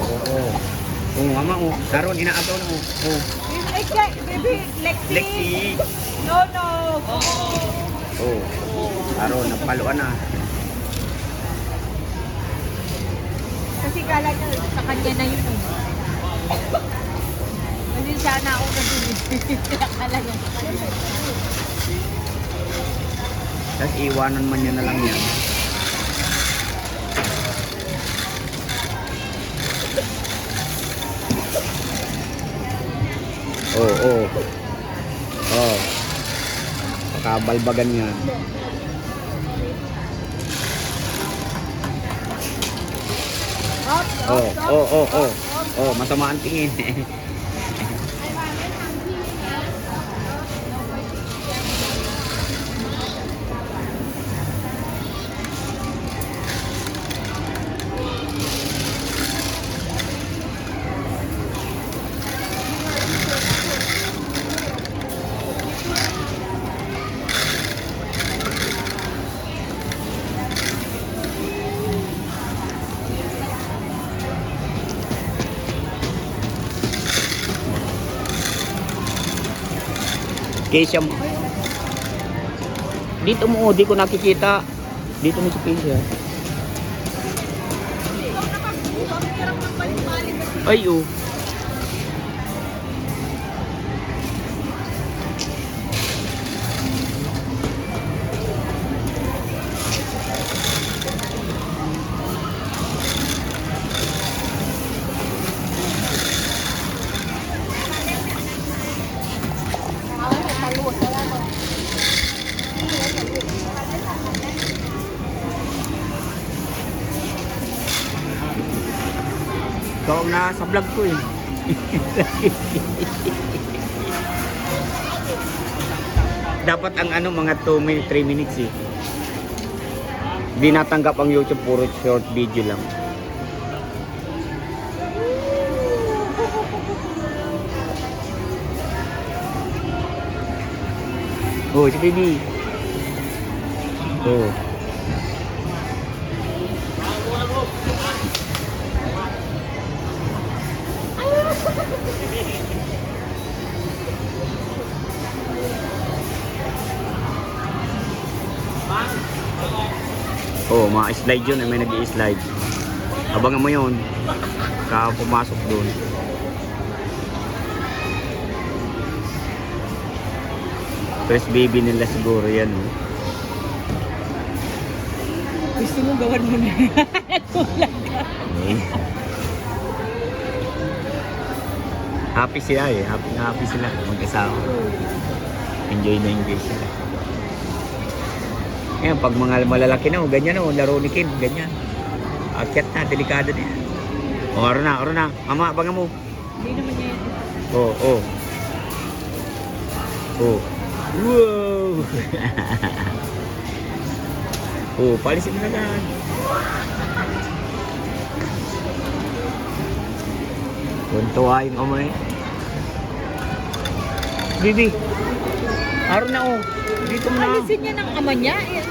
oo. Oo, mama, oh. Karon, inaagaw na, oh. Oh. Baby, Lexi. Lexi. No, no. Oh. Karon, napaluan na. Kasi kala niya sa kanya na yun. Kasi siya na ako na dun. Kala niya sa kanya. Tapos iwanan man niya na lang yan. Oh, oh. Oh. Pakabalbagan nga. Oh, oh, oh, oh. Oh, masama ang tingin. Keisha mo. Dito mo, di ko nakikita. Dito mo si Keisha. Ay, oh. Ikaw ang nasa vlog ko eh. Dapat ang ano mga 2 minutes, 3 minutes eh. Di natanggap ang YouTube, puro short video lang. Oh, si baby. Oh. Oh, mga slide yun, may nag-i-slide. Abangan mo yun. Pumasok doon. First baby nila siguro yan. Oh. Gusto mo gawan mo na. Tulad ka. Okay. Happy sila eh. Happy sila. Mag-asawa. Enjoy na enjoy sila. Ngayon, pag mga malalaki na, ganyan na, laro ni Kim, ganyan. Akyat na, delikado na yan. O, aro na. Mama, abangan mo. Hindi naman niya yan. Oh, oh. Oh. Wow! Oh, palisin mo na lang. Tuntua yung amay. Bibi, aro na oh. Dito mo na. Alisin niya ng ama niya. Eh,